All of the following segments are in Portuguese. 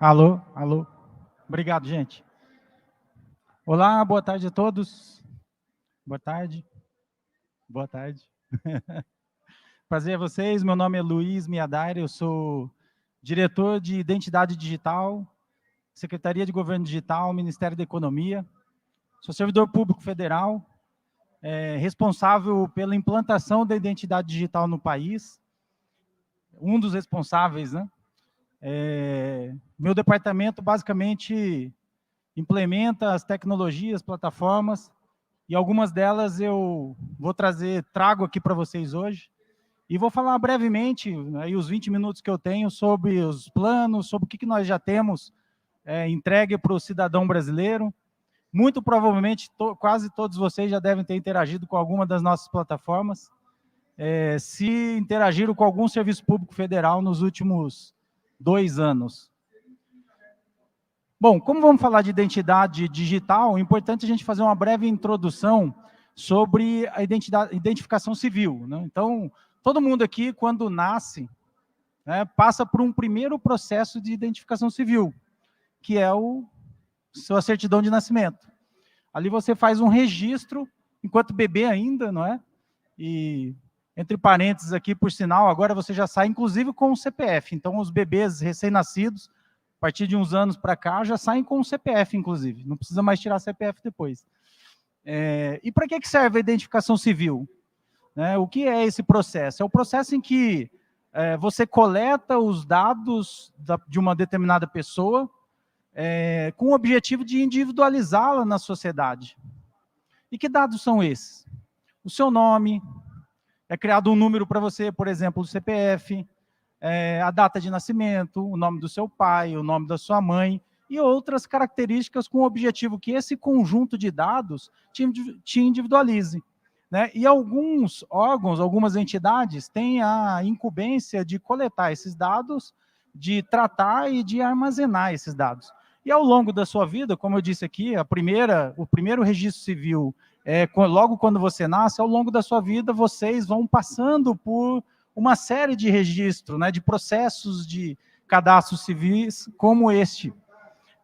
Alô, alô. Obrigado, gente. Olá, boa tarde a todos. Boa tarde. Boa tarde. Prazer a vocês. Meu nome é Luiz Miadaire, eu sou diretor de Identidade Digital, Secretaria de Governo Digital, Ministério da Economia. Sou servidor público federal, responsável pela implantação da identidade digital no país. Um dos responsáveis, né? Meu departamento, basicamente, implementa as tecnologias, plataformas, e algumas delas eu trago aqui para vocês hoje, e vou falar brevemente, aí os 20 minutos que eu tenho, sobre os planos, sobre o que nós já temos entregue para o cidadão brasileiro. Muito provavelmente, quase todos vocês já devem ter interagido com alguma das nossas plataformas, se interagiram com algum serviço público federal nos últimos 2 anos. Bom, como vamos falar de identidade digital, é importante a gente fazer uma breve introdução sobre a identificação civil, né? Então, todo mundo aqui, quando nasce, né, passa por um primeiro processo de identificação civil, que é sua certidão de nascimento. Ali você faz um registro, enquanto bebê ainda, não é? E, entre parênteses aqui, por sinal, agora você já sai, inclusive, com o CPF. Então, os bebês recém-nascidos, a partir de uns anos para cá, já saem com o CPF, inclusive. Não precisa mais tirar CPF depois. E para que serve a identificação civil? O que é esse processo? É o processo em que você coleta os dados de uma determinada pessoa com o objetivo de individualizá-la na sociedade. E que dados são esses? O seu nome, é criado um número para você, por exemplo, o CPF, a data de nascimento, o nome do seu pai, o nome da sua mãe, e outras características com o objetivo que esse conjunto de dados te individualize, né? E alguns órgãos, algumas entidades têm a incumbência de coletar esses dados, de tratar e de armazenar esses dados. E ao longo da sua vida, como eu disse aqui, o primeiro registro civil, logo quando você nasce, ao longo da sua vida, vocês vão passando por uma série de registros, né, de processos de cadastros civis como este,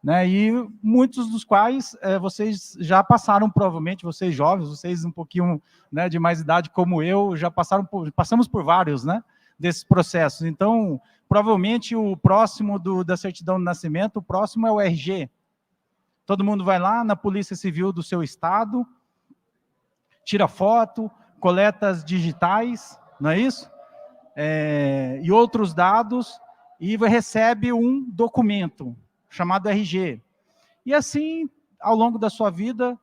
né, e muitos dos quais vocês já passaram, provavelmente, vocês jovens, vocês um pouquinho, né, de mais idade como eu, já passamos por vários, né, desses processos. Então, provavelmente o próximo da certidão de nascimento, o próximo é o RG. Todo mundo vai lá na Polícia Civil do seu estado, tira foto, coleta as digitais, não é isso? E outros dados, e recebe um documento chamado RG. E assim, ao longo da sua vida,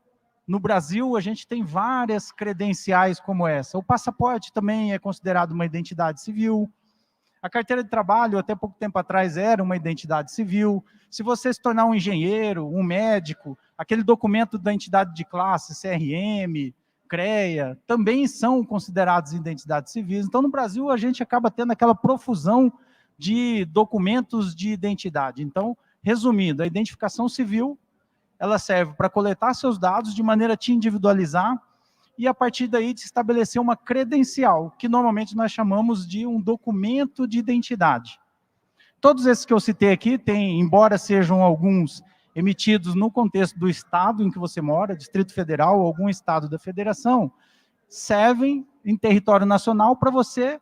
no Brasil, a gente tem várias credenciais como essa. O passaporte também é considerado uma identidade civil. A carteira de trabalho, até pouco tempo atrás, era uma identidade civil. Se você se tornar um engenheiro, um médico, aquele documento da entidade de classe, CRM, CREA, também são considerados identidades civis. Então, no Brasil, a gente acaba tendo aquela profusão de documentos de identidade. Então, resumindo, a identificação civil, ela serve para coletar seus dados de maneira a te individualizar e, a partir daí, de estabelecer uma credencial, que normalmente nós chamamos de um documento de identidade. Todos esses que eu citei aqui têm, embora sejam alguns emitidos no contexto do estado em que você mora, Distrito Federal ou algum estado da federação, servem em território nacional para você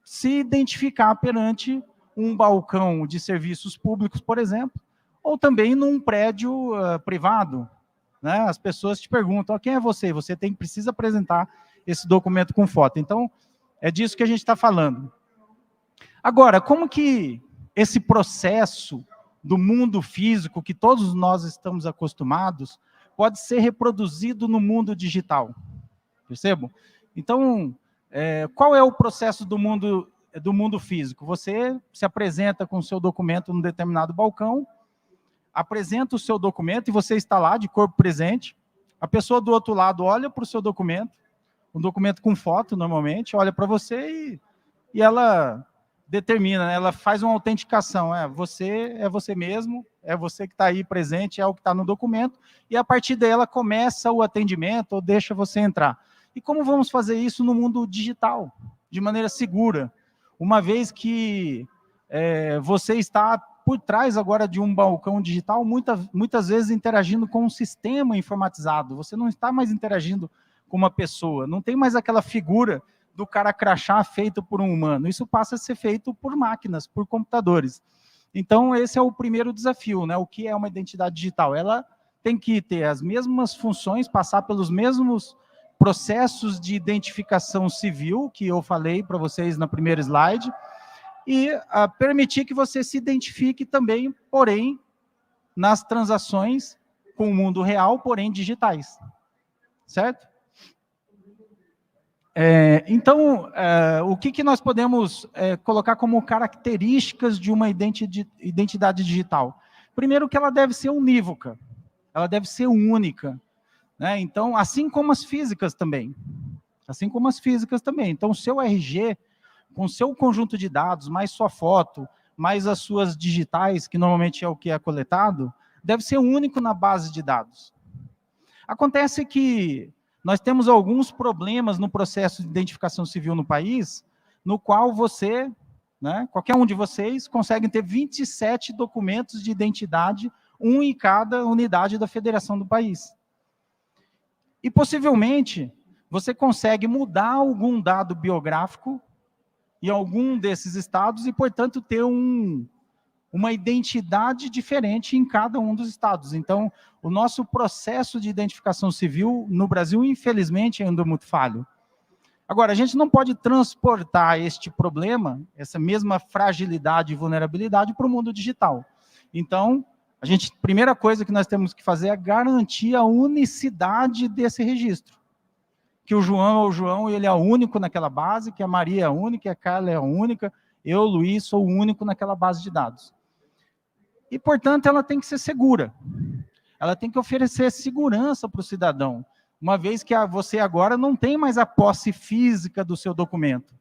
se identificar perante um balcão de serviços públicos, por exemplo, ou também num prédio privado, né? As pessoas te perguntam, quem é você? Você precisa apresentar esse documento com foto. Então, é disso que a gente está falando. Agora, como que esse processo do mundo físico, que todos nós estamos acostumados, pode ser reproduzido no mundo digital? Percebam? Então, qual é o processo do mundo físico? Você se apresenta com o seu documento num determinado balcão, apresenta o seu documento e você está lá de corpo presente, a pessoa do outro lado olha para o seu documento, um documento com foto normalmente, olha para você e ela determina, né? Ela faz uma autenticação, você é você mesmo, é você que está aí presente, é o que está no documento, e a partir daí ela começa o atendimento ou deixa você entrar. E como vamos fazer isso no mundo digital, de maneira segura, uma vez que você está por trás agora de um balcão digital, muitas vezes interagindo com um sistema informatizado. Você não está mais interagindo com uma pessoa, não tem mais aquela figura do cara crachá feito por um humano. Isso passa a ser feito por máquinas, por computadores. Então, esse é o primeiro desafio, né? O que é uma identidade digital? Ela tem que ter as mesmas funções, passar pelos mesmos processos de identificação civil, que eu falei para vocês na primeira slide, e permitir que você se identifique também, porém, nas transações com o mundo real, porém digitais. Certo? Então, o que nós podemos colocar como características de uma identidade digital? Primeiro, que ela deve ser unívoca, ela deve ser única, né? Então, assim como as físicas também. Assim como as físicas também. Então, o seu RG, com o seu conjunto de dados, mais sua foto, mais as suas digitais, que normalmente é o que é coletado, deve ser único na base de dados. Acontece que nós temos alguns problemas no processo de identificação civil no país, no qual você, né, qualquer um de vocês, consegue ter 27 documentos de identidade, um em cada unidade da federação do país. E, possivelmente, você consegue mudar algum dado biográfico em algum desses estados e, portanto, ter uma identidade diferente em cada um dos estados. Então, o nosso processo de identificação civil no Brasil, infelizmente, ainda é muito falho. Agora, a gente não pode transportar este problema, essa mesma fragilidade e vulnerabilidade, para o mundo digital. Então, a primeira coisa que nós temos que fazer é garantir a unicidade desse registro. Que o João é o João e ele é único naquela base, que a Maria é única, que a Carla é única, eu, Luiz, sou o único naquela base de dados. E, portanto, ela tem que ser segura. Ela tem que oferecer segurança para o cidadão, uma vez que você agora não tem mais a posse física do seu documento.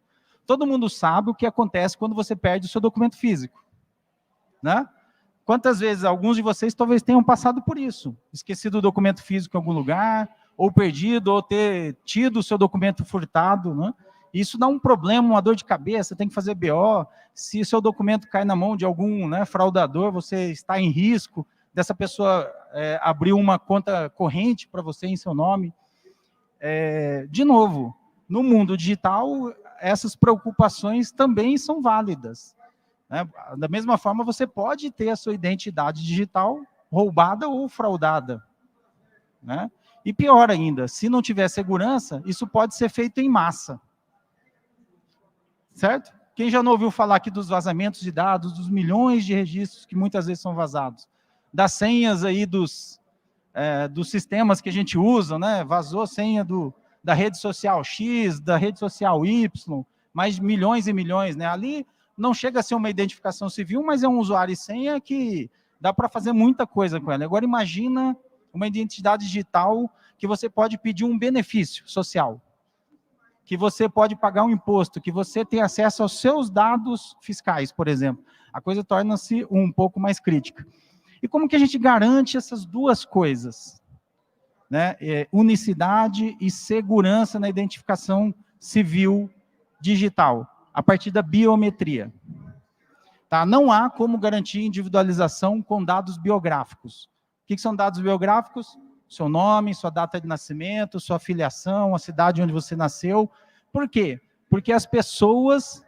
Todo mundo sabe o que acontece quando você perde o seu documento físico, né? Quantas vezes alguns de vocês talvez tenham passado por isso? Esquecido o documento físico em algum lugar, ou perdido, ou ter tido o seu documento furtado, né? Isso dá um problema, uma dor de cabeça, tem que fazer BO. Se o seu documento cai na mão de algum, né, fraudador, você está em risco dessa pessoa abrir uma conta corrente para você em seu nome. De novo, no mundo digital, essas preocupações também são válidas, né? Da mesma forma, você pode ter a sua identidade digital roubada ou fraudada, né? E pior ainda, se não tiver segurança, isso pode ser feito em massa. Certo? Quem já não ouviu falar aqui dos vazamentos de dados, dos milhões de registros que muitas vezes são vazados, das senhas aí dos sistemas que a gente usa, né? Vazou senha da rede social X, da rede social Y, mais milhões e milhões, né? Ali não chega a ser uma identificação civil, mas é um usuário e senha que dá para fazer muita coisa com ela. Agora imagina uma identidade digital que você pode pedir um benefício social, que você pode pagar um imposto, que você tem acesso aos seus dados fiscais, por exemplo. A coisa torna-se um pouco mais crítica. E como que a gente garante essas duas coisas? Né? Unicidade e segurança na identificação civil digital, a partir da biometria. Tá? Não há como garantir individualização com dados biográficos. O que são dados biográficos? Seu nome, sua data de nascimento, sua filiação, a cidade onde você nasceu. Por quê? Porque as pessoas,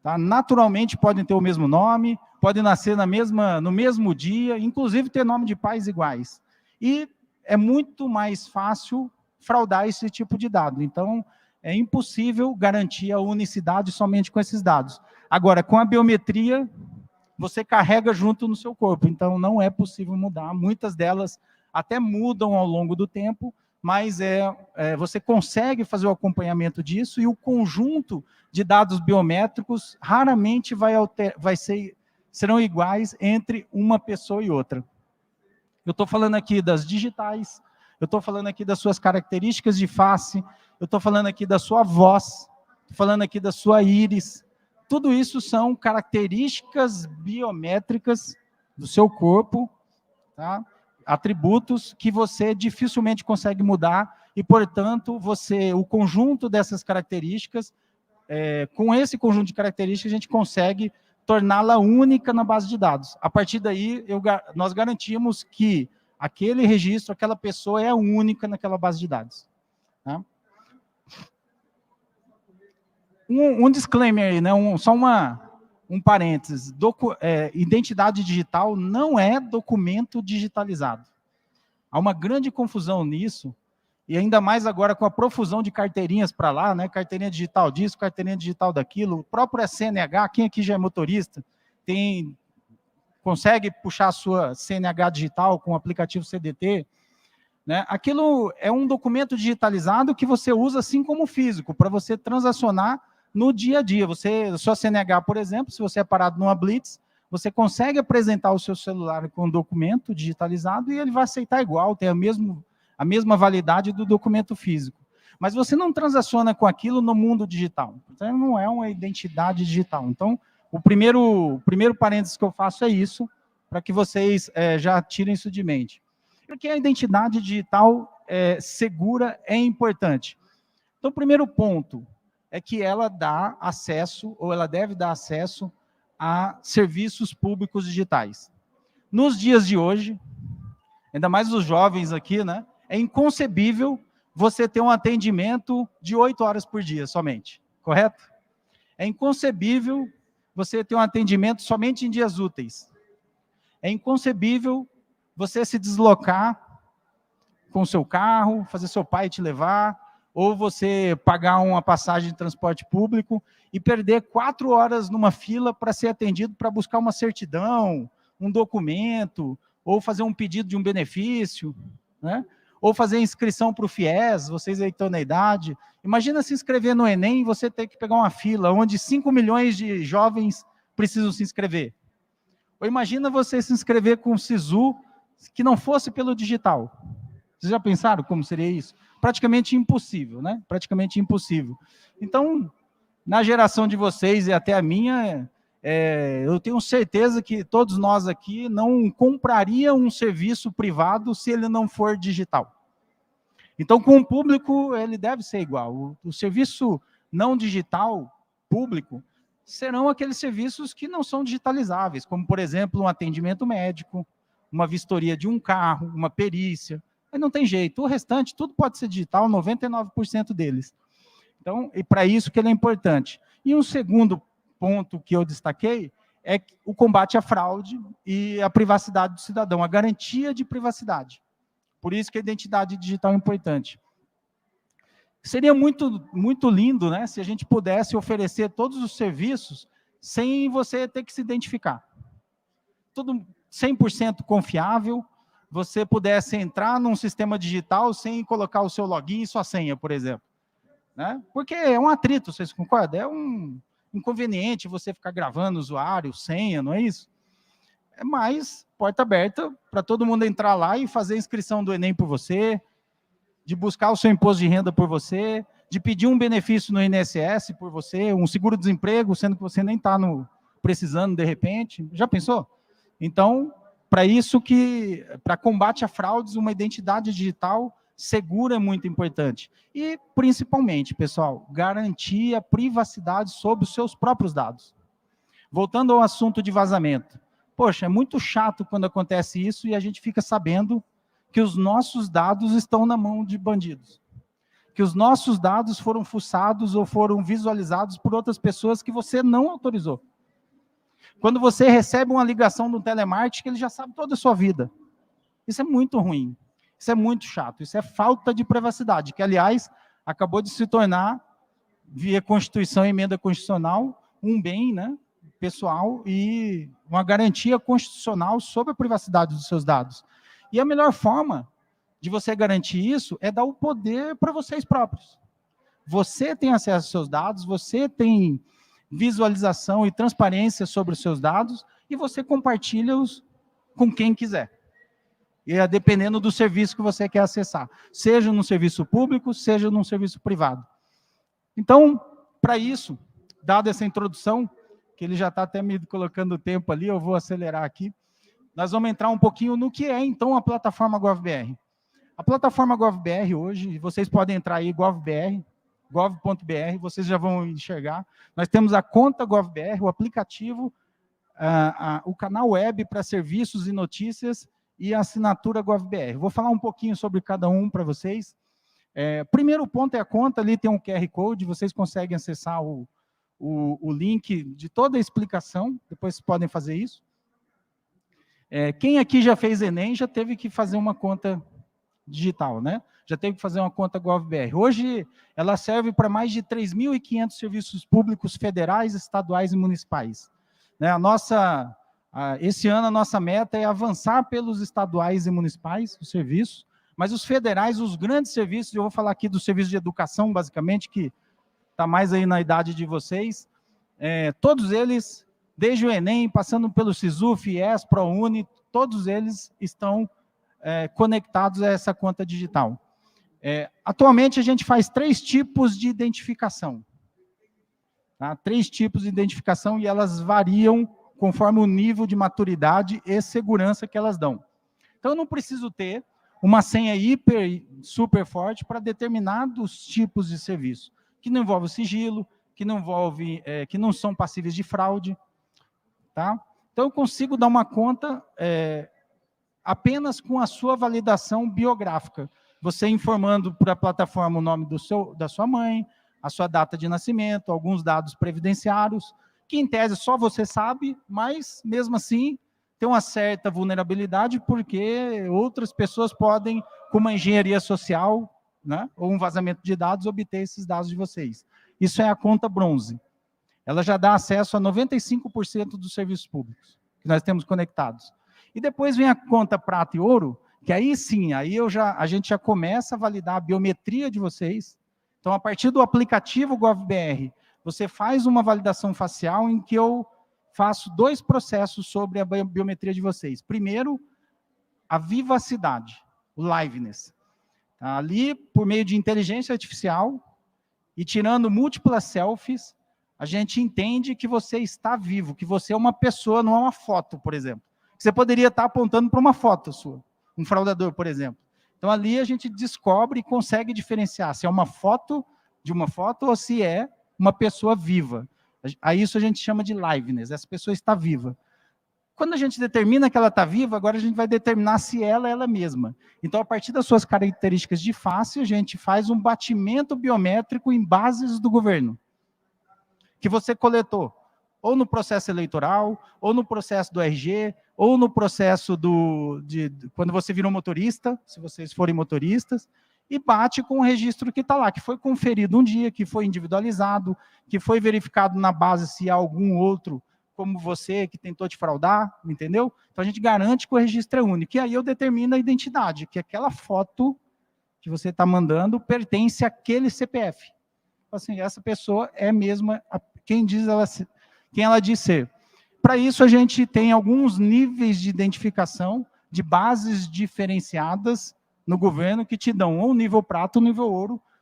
tá, naturalmente podem ter o mesmo nome, podem nascer no mesmo dia, inclusive ter nome de pais iguais. E é muito mais fácil fraudar esse tipo de dado. Então, é impossível garantir a unicidade somente com esses dados. Agora, com a biometria, você carrega junto no seu corpo, então não é possível mudar. Muitas delas até mudam ao longo do tempo, mas você consegue fazer o acompanhamento disso, e o conjunto de dados biométricos raramente serão iguais entre uma pessoa e outra. Eu estou falando aqui das digitais, eu estou falando aqui das suas características de face, eu estou falando aqui da sua voz, estou falando aqui da sua íris. Tudo isso são características biométricas do seu corpo, tá? Atributos que você dificilmente consegue mudar e, portanto, o conjunto dessas características, com esse conjunto de características, a gente consegue torná-la única na base de dados. A partir daí, nós garantimos que aquele registro, aquela pessoa é única naquela base de dados. Tá? Um disclaimer aí, né? Só um parênteses. Identidade digital não é documento digitalizado. Há uma grande confusão nisso, e ainda mais agora com a profusão de carteirinhas para lá, né? Carteirinha digital disso, carteirinha digital daquilo, o próprio CNH, quem aqui já é motorista, consegue puxar a sua CNH digital com o aplicativo CDT, né? Aquilo é um documento digitalizado que você usa assim como físico, para você transacionar no dia a dia. Sua CNH, por exemplo, se você é parado numa blitz, você consegue apresentar o seu celular com um documento digitalizado e ele vai aceitar igual, tem a mesma validade do documento físico. Mas você não transaciona com aquilo no mundo digital. Então, não é uma identidade digital. Então, o primeiro parênteses que eu faço é isso, para que vocês já tirem isso de mente. Porque a identidade digital segura é importante. Então, o primeiro ponto é que ela dá acesso, ou ela deve dar acesso, a serviços públicos digitais. Nos dias de hoje, ainda mais os jovens aqui, né? É inconcebível você ter um atendimento de 8 horas por dia somente, correto? É inconcebível você ter um atendimento somente em dias úteis. É inconcebível você se deslocar com o seu carro, fazer seu pai te levar, ou você pagar uma passagem de transporte público e perder 4 horas numa fila para ser atendido, para buscar uma certidão, um documento, ou fazer um pedido de um benefício, né? Ou fazer inscrição para o FIES, vocês aí estão na idade. Imagina se inscrever no Enem e você ter que pegar uma fila onde 5 milhões de jovens precisam se inscrever. Ou imagina você se inscrever com o SISU que não fosse pelo digital. Vocês já pensaram como seria isso? Praticamente impossível, né? Praticamente impossível. Então, na geração de vocês e até a minha, eu tenho certeza que todos nós aqui não compraria um serviço privado se ele não for digital. Então, com o público, ele deve ser igual. O serviço não digital, público, serão aqueles serviços que não são digitalizáveis, como, por exemplo, um atendimento médico, uma vistoria de um carro, uma perícia. Mas não tem jeito. O restante, tudo pode ser digital, 99% deles. Então, e para isso que ele é importante. E um segundo ponto que eu destaquei é o combate à fraude e à privacidade do cidadão, a garantia de privacidade. Por isso que a identidade digital é importante. Seria muito lindo, né, se a gente pudesse oferecer todos os serviços sem você ter que se identificar. Tudo 100% confiável, você pudesse entrar num sistema digital sem colocar o seu login e sua senha, por exemplo. Né? Porque é um atrito, vocês concordam? É um inconveniente você ficar gravando usuário, senha, não é isso? É mais porta aberta para todo mundo entrar lá e fazer a inscrição do Enem por você, de buscar o seu imposto de renda por você, de pedir um benefício no INSS por você, um seguro-desemprego, sendo que você nem está precisando de repente. Já pensou? Então, para combate a fraudes, uma identidade digital segura é muito importante. E, principalmente, pessoal, garantir a privacidade sobre os seus próprios dados. Voltando ao assunto de vazamento. Poxa, é muito chato quando acontece isso e a gente fica sabendo que os nossos dados estão na mão de bandidos. Que os nossos dados foram fuçados ou foram visualizados por outras pessoas que você não autorizou. Quando você recebe uma ligação do telemarketing, ele já sabe toda a sua vida. Isso é muito ruim. Isso é muito chato. Isso é falta de privacidade, que, aliás, acabou de se tornar, via Constituição e emenda constitucional, um bem, né, pessoal e uma garantia constitucional sobre a privacidade dos seus dados. E a melhor forma de você garantir isso é dar o poder para vocês próprios. Você tem acesso aos seus dados, você tem visualização e transparência sobre os seus dados e você compartilha-os com quem quiser. E é dependendo do serviço que você quer acessar, seja num serviço público, seja num serviço privado. Então, para isso, dada essa introdução, que ele já está até me colocando o tempo ali, eu vou acelerar aqui, nós vamos entrar um pouquinho no que é, então, a plataforma GovBR. A plataforma GovBR hoje, vocês podem entrar aí, gov.br, vocês já vão enxergar. Nós temos a conta GovBR, o aplicativo o canal web para serviços e notícias e a assinatura GovBR. Vou falar um pouquinho sobre cada um para vocês. Primeiro ponto é a conta, ali tem um QR Code, vocês conseguem acessar o link de toda a explicação, depois vocês podem fazer isso. Quem aqui já fez Enem já teve que fazer uma conta digital, né? Já teve que fazer uma conta GovBR. Hoje, ela serve para mais de 3.500 serviços públicos federais, estaduais e municipais. Né? Esse ano, a nossa meta é avançar pelos estaduais e municipais, os serviços, mas os federais, os grandes serviços, eu vou falar aqui do serviço de educação, basicamente, que está mais aí na idade de vocês, todos eles, desde o Enem, passando pelo SISU, FIES, ProUni, todos eles estão conectados a essa conta digital. Atualmente, a gente faz 3 tipos de identificação. Tá? 3 tipos de identificação e elas variam conforme o nível de maturidade e segurança que elas dão. Então, eu não preciso ter uma senha super forte para determinados tipos de serviço, que não envolve sigilo, que não são passíveis de fraude. Tá? Então, eu consigo dar uma conta apenas com a sua validação biográfica. Você informando para a plataforma o nome da sua mãe, a sua data de nascimento, alguns dados previdenciários, que em tese só você sabe, mas mesmo assim tem uma certa vulnerabilidade porque outras pessoas podem, com uma engenharia social, né, ou um vazamento de dados, obter esses dados de vocês. Isso é a conta bronze. Ela já dá acesso a 95% dos serviços públicos que nós temos conectados. E depois vem a conta prata e ouro, que aí sim, a gente já começa a validar a biometria de vocês. Então, a partir do aplicativo GovBR, você faz uma validação facial em que eu faço 2 processos sobre a biometria de vocês. Primeiro, a vivacidade, o liveness. Tá? Ali, por meio de inteligência artificial e tirando múltiplas selfies, a gente entende que você está vivo, que você é uma pessoa, não é uma foto, por exemplo. Você poderia estar apontando para uma foto sua, um fraudador, por exemplo. Então, ali a gente descobre e consegue diferenciar se é uma foto de uma foto ou se é uma pessoa viva. A isso a gente chama de liveness, essa pessoa está viva. Quando a gente determina que ela está viva, agora a gente vai determinar se ela é ela mesma. Então, a partir das suas características de face, a gente faz um batimento biométrico em bases do governo, que você coletou, ou no processo eleitoral, ou no processo do RG, ou no processo quando você virou motorista, se vocês forem motoristas, e bate com o registro que está lá, que foi conferido um dia, que foi individualizado, que foi verificado na base se há algum outro, como você, que tentou te fraudar, entendeu? Então, a gente garante que o registro é único. E aí eu determino a identidade, que aquela foto que você está mandando pertence àquele CPF. Assim, essa pessoa é mesmo quem ela diz ser. Para isso, a gente tem alguns níveis de identificação de bases diferenciadas no governo que te dão ou o nível prata ou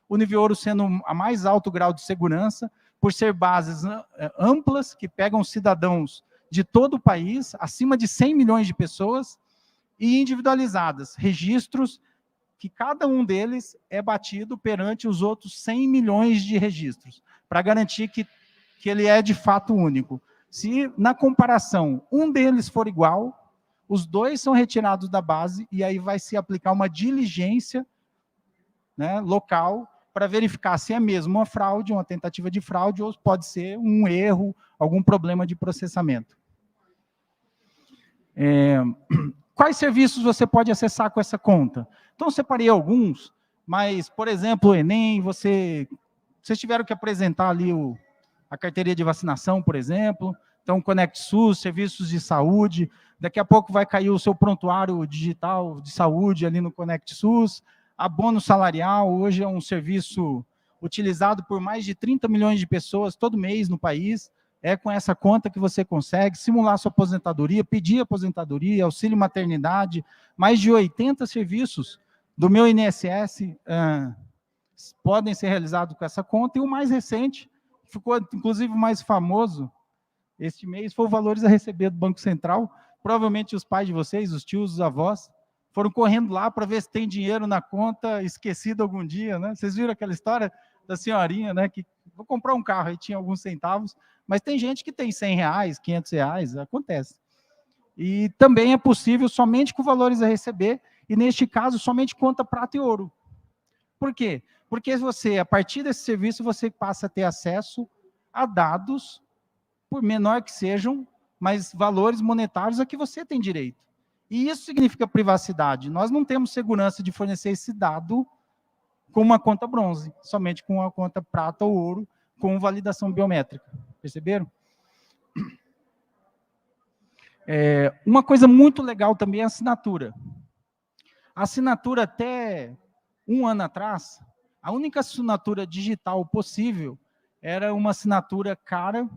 o nível ouro sendo a mais alto grau de segurança, por ser bases amplas, que pegam cidadãos de todo o país, acima de 100 milhões de pessoas, e individualizadas, registros que cada um deles é batido perante os outros 100 milhões de registros, para garantir que ele é de fato único. Se, na comparação, um deles for igual, os 2 são retirados da base e aí vai se aplicar uma diligência, né, local para verificar se é mesmo uma fraude, uma tentativa de fraude, ou pode ser um erro, algum problema de processamento. Quais serviços você pode acessar com essa conta? Então, eu separei alguns, mas, por exemplo, o Enem, vocês tiveram que apresentar ali a carteirinha de vacinação, por exemplo. Então, Conect SUS, serviços de saúde. Daqui a pouco vai cair o seu prontuário digital de saúde ali no Conect SUS. Abono salarial, hoje é um serviço utilizado por mais de 30 milhões de pessoas todo mês no país. É com essa conta que você consegue simular sua aposentadoria, pedir aposentadoria, auxílio maternidade, mais de 80 serviços do meu INSS podem ser realizados com essa conta. E o mais recente, ficou inclusive mais famoso este mês, foi o Valores a Receber do Banco Central. Provavelmente os pais de vocês, os tios, os avós, foram correndo lá para ver se tem dinheiro na conta esquecido algum dia, né? Vocês viram aquela história da senhorinha, né, que vou comprar um carro, aí tinha alguns centavos, mas tem gente que tem R$100, R$500, acontece. E também é possível somente com valores a receber, e neste caso, somente conta prata e ouro. Por quê? Porque você, a partir desse serviço, você passa a ter acesso a dados, por menor que sejam, mas valores monetários a que você tem direito. E isso significa privacidade. Nós não temos segurança de fornecer esse dado com uma conta bronze, somente com uma conta prata ou ouro, com validação biométrica. Perceberam? Uma coisa muito legal também é a assinatura. A assinatura, até um ano atrás, a única assinatura digital possível era uma assinatura cara,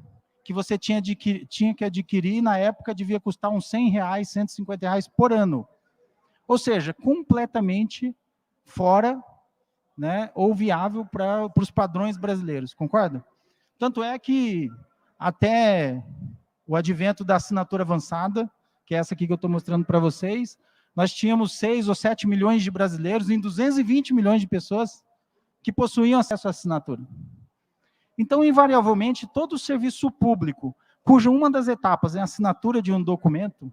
que você tinha que adquirir, e na época devia custar uns R$100, R$150 por ano. Ou seja, completamente fora, né, ou viável para os padrões brasileiros, concorda? Tanto é que até o advento da assinatura avançada, que é essa aqui que eu estou mostrando para vocês, nós tínhamos 6 ou 7 milhões de brasileiros em 220 milhões de pessoas que possuíam acesso à assinatura. Então, invariavelmente, todo serviço público, cuja uma das etapas é a assinatura de um documento,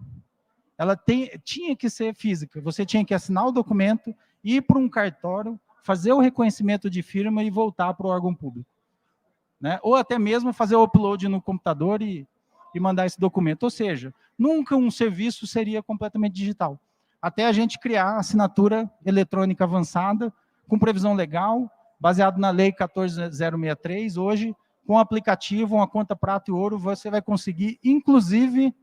ela tinha que ser física. Você tinha que assinar o documento, ir para um cartório, fazer o reconhecimento de firma e voltar para o órgão público. Né? Ou até mesmo fazer o upload no computador e mandar esse documento. Ou seja, nunca um serviço seria completamente digital. Até a gente criar a assinatura eletrônica avançada, com previsão legal, baseado na Lei 14.063, hoje, com o aplicativo, uma conta prata e ouro, você vai conseguir, inclusive,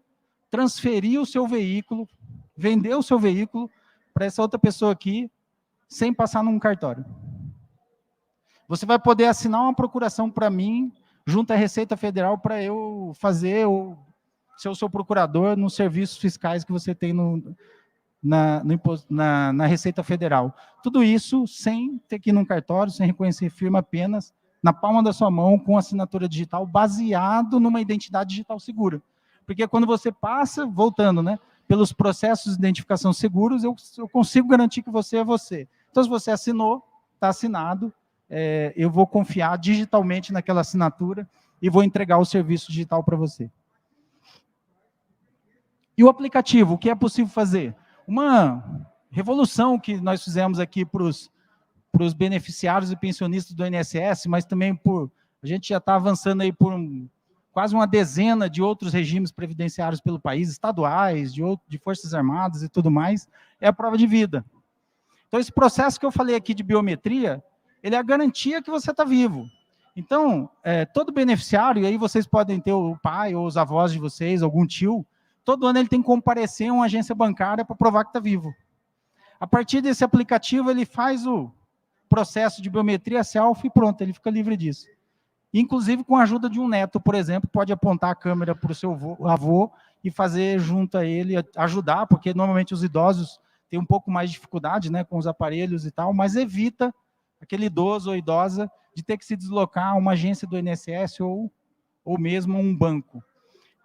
transferir o seu veículo, vender o seu veículo para essa outra pessoa aqui, sem passar num cartório. Você vai poder assinar uma procuração para mim, junto à Receita Federal, para eu fazer ser o seu procurador nos serviços fiscais que você tem na Receita Federal. Tudo isso sem ter que ir num cartório, sem reconhecer firma, apenas na palma da sua mão, com assinatura digital, baseado numa identidade digital segura. Porque quando você passa, voltando, né, pelos processos de identificação seguros, eu consigo garantir que você é você. Então, se você assinou, está assinado, eu vou confiar digitalmente naquela assinatura e vou entregar o serviço digital para você. E o aplicativo, o que é possível fazer? Uma revolução que nós fizemos aqui para os beneficiários e pensionistas do INSS, mas também a gente já está avançando aí por quase uma dezena de outros regimes previdenciários pelo país, estaduais, de Forças Armadas e tudo mais, é a prova de vida. Então, esse processo que eu falei aqui de biometria, ele é a garantia que você está vivo. Então, todo beneficiário, e aí vocês podem ter o pai ou os avós de vocês, algum tio, todo ano ele tem que comparecer a uma agência bancária para provar que está vivo. A partir desse aplicativo, ele faz o processo de biometria selfie e pronto, ele fica livre disso. Inclusive, com a ajuda de um neto, por exemplo, pode apontar a câmera para o seu avô e fazer junto a ele, ajudar, porque normalmente os idosos têm um pouco mais de dificuldade, né, com os aparelhos e tal, mas evita aquele idoso ou idosa de ter que se deslocar a uma agência do INSS ou mesmo a um banco.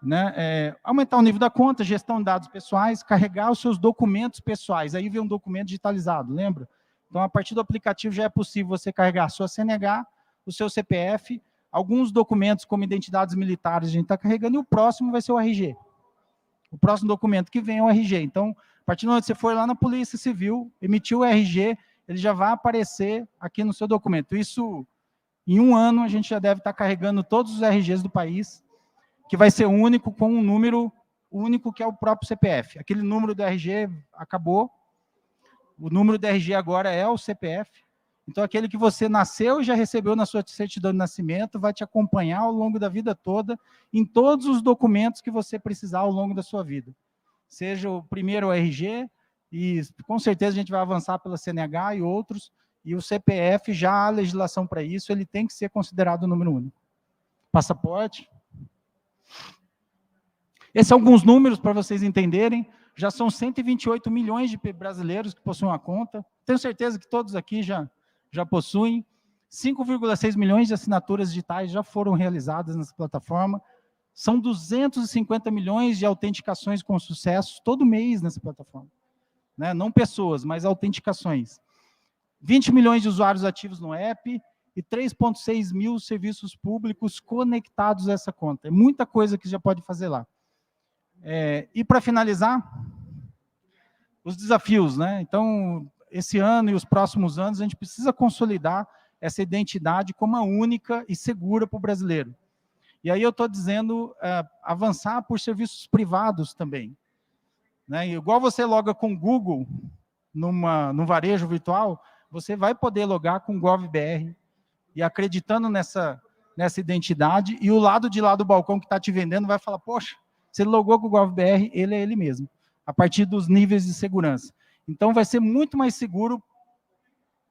Né? Aumentar o nível da conta, gestão de dados pessoais, carregar os seus documentos pessoais, aí vem um documento digitalizado, lembra? Então, a partir do aplicativo já é possível você carregar a sua CNH, o seu CPF, alguns documentos como identidades militares a gente está carregando, e o próximo vai ser o RG. O próximo documento que vem é o RG. Então, a partir do momento que você for lá na Polícia Civil, emitiu o RG, ele já vai aparecer aqui no seu documento. Isso, em um ano, a gente já deve estar carregando todos os RGs do país, que vai ser único, com um número único, que é o próprio CPF. Aquele número do RG acabou, o número do RG agora é o CPF, então aquele que você nasceu e já recebeu na sua certidão de nascimento, vai te acompanhar ao longo da vida toda, em todos os documentos que você precisar ao longo da sua vida. Seja o primeiro o RG, e com certeza a gente vai avançar pela CNH e outros, e o CPF, já há legislação para isso, ele tem que ser considerado o número único. Passaporte. Esses são alguns números para vocês entenderem. Já são 128 milhões de brasileiros que possuem uma conta. Tenho certeza que todos aqui já possuem. 5,6 milhões de assinaturas digitais já foram realizadas nessa plataforma. São 250 milhões de autenticações com sucesso todo mês nessa plataforma. Né? Não pessoas, mas autenticações. 20 milhões de usuários ativos no app e 3,6 mil serviços públicos conectados a essa conta. É muita coisa que já pode fazer lá. E para finalizar, os desafios, né? Então, esse ano e os próximos anos, a gente precisa consolidar essa identidade como a única e segura para o brasileiro. E aí eu estou dizendo avançar por serviços privados também. Né? Igual você loga com o Google no varejo virtual, você vai poder logar com o GovBR e acreditando nessa identidade, e o lado de lá do balcão que está te vendendo vai falar, poxa, se ele logou com o GovBR, ele é ele mesmo, a partir dos níveis de segurança. Então vai ser muito mais seguro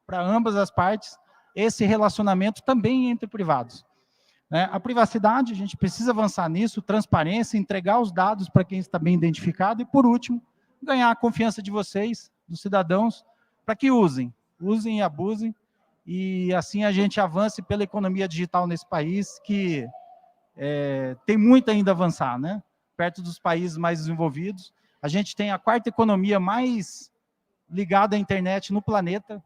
para ambas as partes esse relacionamento também entre privados. A privacidade, a gente precisa avançar nisso, transparência, entregar os dados para quem está bem identificado e, por último, ganhar a confiança de vocês, dos cidadãos, para que usem e abusem, e assim a gente avance pela economia digital nesse país, que tem muito ainda a avançar, né? Perto dos países mais desenvolvidos. A gente tem a quarta economia mais ligada à internet no planeta,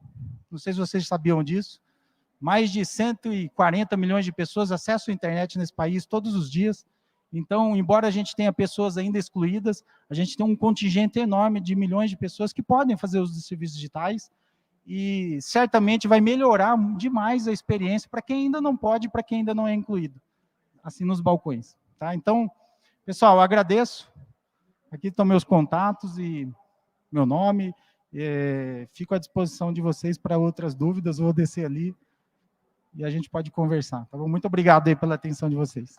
não sei se vocês sabiam disso. Mais de 140 milhões de pessoas acessam a internet nesse país todos os dias. Então, embora a gente tenha pessoas ainda excluídas, a gente tem um contingente enorme de milhões de pessoas que podem fazer uso de serviços digitais e certamente vai melhorar demais a experiência para quem ainda não pode, para quem ainda não é incluído, assim nos balcões. Tá? Então, pessoal, agradeço. Aqui estão meus contatos e meu nome. Fico à disposição de vocês para outras dúvidas, vou descer ali e a gente pode conversar. Tá bom? Muito obrigado aí pela atenção de vocês.